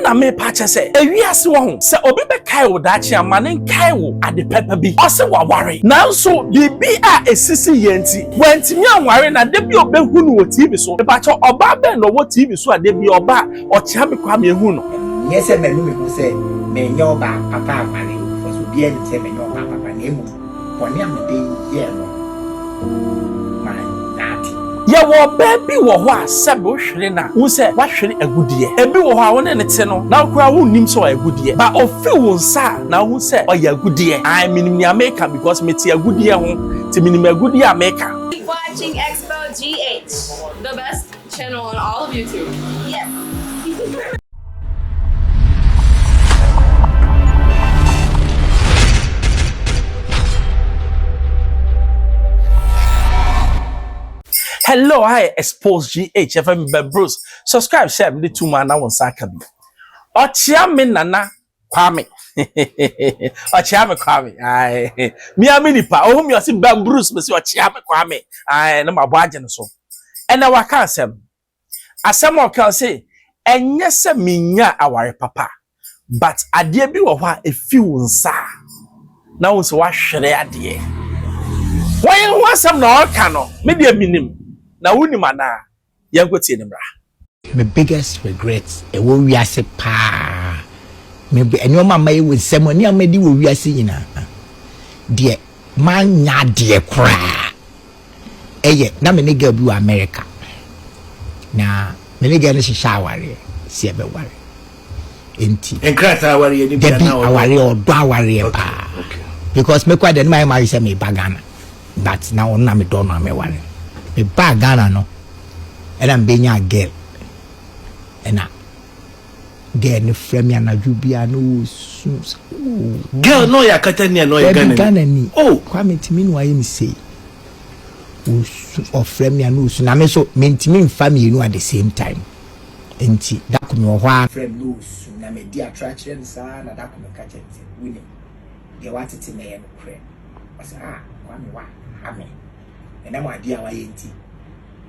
na me pache se ewiase wo ho se obi be kai wo dachi amane kai wo ade pepa bi ose wa ware nanso bibi a esisi yenti wantimi anware na de bi obehu no wo TV so e ba cho oba be no wo TV so ade bi oba Okyeame Kwame ehu no yes me no me hu se me nyo ba papa amane for so bia ni se me nyo ba papa na emu woni amede ye no ya wo baby wo ho a sebe wo hwere na wo se wa hwere agudie ebi wo ho a wo ne te no na kura wo nim so agudie ba ofi wo nsa na wo se o ya agudie I minim ni America because me ti agudie ho ti minim agudie America. Keep watching Xposed GH, the best channel on all of YouTube. Yes. Hello, hi, Xposed GH, FM McBrown. Subscribe, share, me too man. I want sakabi. Okyeame Kwame. Okyeame Kwame. Aye. Me aminipa. Oh, me osi McBrown. Me si Okyeame Kwame. Aye, na mabaje no so. And I waka asem. Asem o kan say, enye se minya aware papa. But ade bi wo hwa efi wonsa. Na won se wa hwere ade. Why you want some no kan no? Me de minim. Na wuni mana yankotie ne mra. My biggest regrets e wo wiase pa. Me enyo mama e wo semoni amedi wo wiase nyina. De manya de kra. Eye na me nigga bi wo America. Na me nigga ne shisha aware, si ebe ware. Enti. Enkrata aware ni bia na aware odo aware pa. Okay. Because me kwa den my marry say me bagana. But now na me don't know me ware. Me ba Ghana no and I'm being a girl and girl ni frame ya na jubia no girl no ya katani no ya Ghana ni Kwame ntimi no aye mi say o frame ya no so na me so me ntimi family no at the same time enti da ko me ho frame no so na me di attraction sa na da ko me ka chete wini de watete na ye no kre was Kwame wa ame and I'm idea why ain't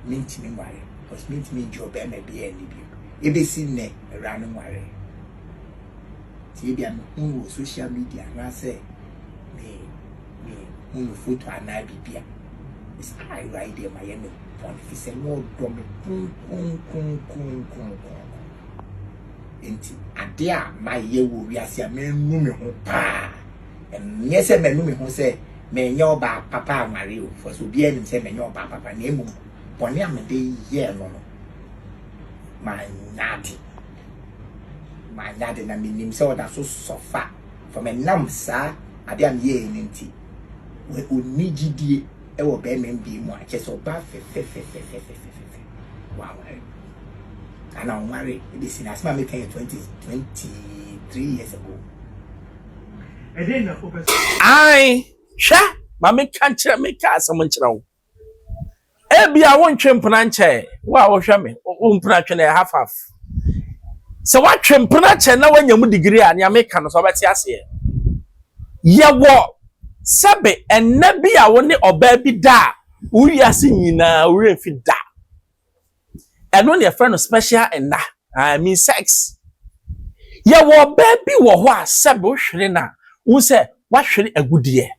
mint me worry because mint me job may be any view. If they see ne around worry. Tibian who social media and I say me who photo and I be beer. It's I right there my enemy. If it's a more dumb ain't a dear my year will be as a man woman pa and yes a man who say me nyo ba papa Mario for so bia nim say me nyo ba papa na emu bone amede ye no my nati na me nim say oda so sofa for me nam sa ade am ye nti we onigidie e wo be me bi mu a che so ba fe wow and I'm married this in as my making 23 years ago and then na focus Sha, mama can't tell me cast someone chow. Ebia won't chimpana chair. Wow, shame, umpranchen half. So what chimpana now when you move degree and you make can so that's yes. Ya what? Sabe and nebia won't or baby da. We are singing now, we fit da. And only a friend of special and that I mean sex. Ya what baby wa sabo shrena. Who say what should a good year?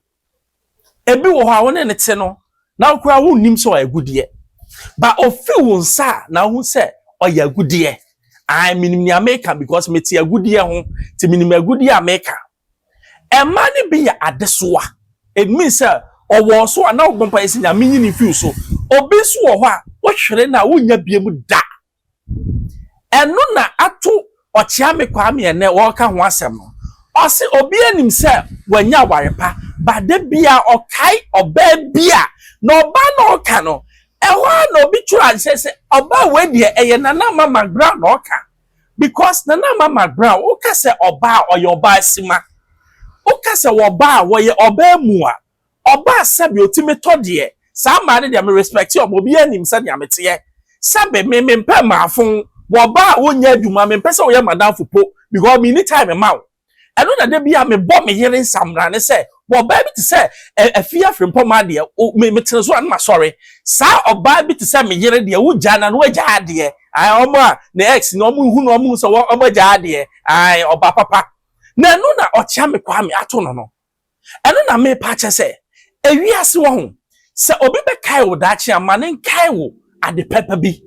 Ebi wo ha won ne te no na okura wo nim so agudie ba ofi wo nsa na hu se oya agudie I minim ni America because me ti agudie ho ti minim agudie America e ma ne bi ya adesoa it means owo so na ogbompa esi nya minyi ni fi so obi so wo ho a wo hwere na wo nya biemu da eno na ato Okyeame Kwame ene wo ka ho asem no ose obi anim se wanya warepa bade bia okai oba bia no oba no oka no ehwa no obi try say oba we de eye nana mama McBrown no oka because nana mama McBrown oka say oba oye oba sima oka say oba wo ye oba mu a oba sabi otime to de sa ma ne de me respect obi anim se de amete sabe me mpe maafon wo ba wo nya adwuma me pese wo ye madam fupo because me ni time ma I know that they be a me bomb me hearing some and say, well, baby to say a fear from Pomadia, me tell one my sorry. Sa or baby to say me hearing the wood jan and wedge idea, ai omo ne ex no omo so omo ja ade ai oba papa na no na Okyeame Kwame ato no eno na me pa che se ewiase wo ho se obi be kai wo da che ama ne kai wo ade papa bi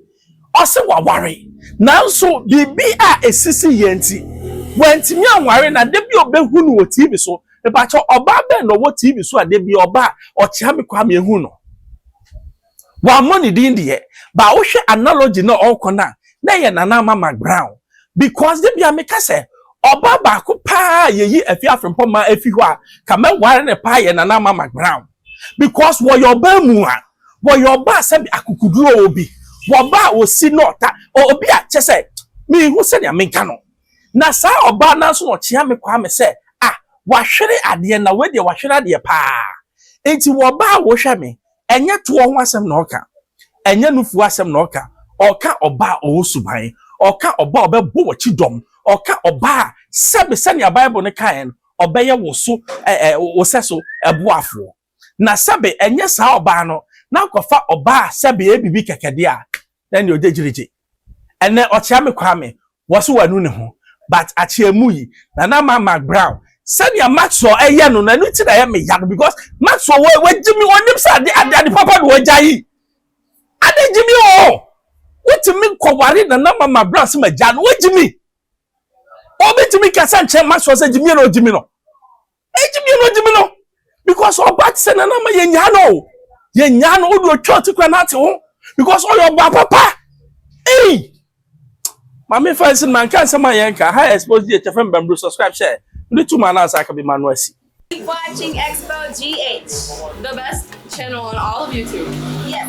ose waware nanso bibi a esisi yenti wantimi anware na de bi obehu no TV so e ba cho oba be no wo TV so ade bi oba Okyeame Kwame ehu no wa money din de ba wo hwe analogy na okona na ye nana mama McBrown because de bia meka se oba ba ko pa yeyi afi afrempo ma afi ho a ka me ware ne pa ye nana mama McBrown because wo your ba mu a wo your ba se bi akukuduro obi wo ba o si no ta obi a che se me hu se ne menka no na sa oba na so Okyeame Kwame se wa hwere ade na we de wa hwere ade pa enti wo ba wo hwe me enye to ho asem na oka enye nufu asem na oka oba o suban oka oba obebo wachidom oka oba sebe sane Bible ne kan obeye wo so wo seso eboafo na sebe enye sa oba no na kofa oba sebe ebibi kekede a na ne ogegirije ene Okyeame Kwame wo so wanu ne ho but achiemu yi na mama McBrown sani a Maxwell eye no na nuti na ye me ya because Maxwell we jimi onim sa ade papa do wajayi ade jimi o wotimi kwaware na mama McBrown se maja no wajimi obetimi kasa nche Maxwell se jimi no jimi no jimi no because obat se na ma ye nya no odu church kwa na te ho because all your papa mama fans man kan sama yenka Xposed the FM bambru subscribe share little man as I can be manuasi. Keep watching Xposed GH, the best channel on all of YouTube. Yes.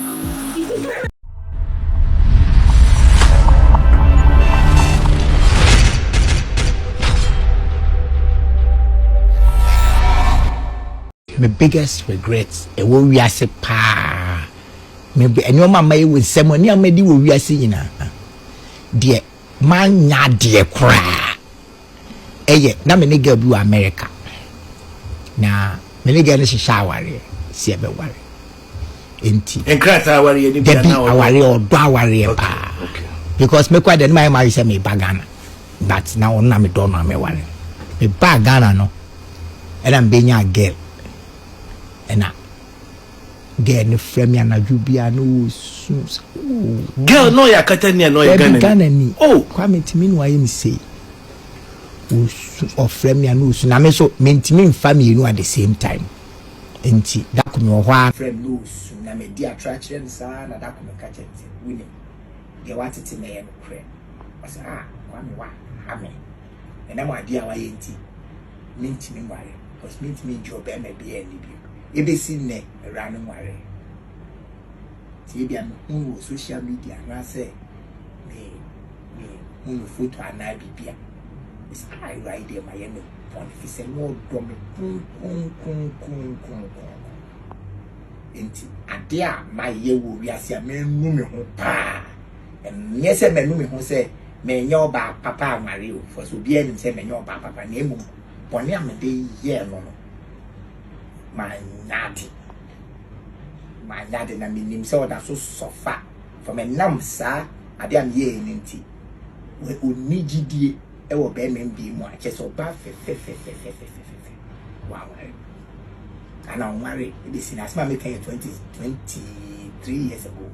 My biggest regrets e wo wiase pa me be eno mama e wo semoni amedi wo wiase nyina de man nya de kra eye na me ne ga bu America na me ne ga ne shaware si ebe ware enti enkrata aware ye ni bia na aware odo aware pa because me kwa de my marry say me bagana but now na me do no me ware me bagana no and am benya girl ena girl ni frame ya na jubia no girl no ya katania no ya Ghana ni Kwame timi no aye mi say o frame ya no na me so mentimi family no at the same time enti da ko me ho frame no na me di attraction sa na da ko me ka chente wini de watete me ye no kre asa Kwame wa ha me ena ma di awa ye enti mentimi ware because mentimi job e me be ani bi ebesi ne ranu ware ti bia no social media na say me photo ana bibia is I right there my name on if say no dom enti ade a my ye wo wiase a me nu me ho pa em nye se me nu me ho say me nya oba papa amare o for so bia nim say me nya oba papa na emu boni am de ye no my nadi na minim se oda so sofa for me nam sa ade am ye nti we onigidie e wo be me bi mu a che so ba fe wow and I'm married this in asma me 23 years ago.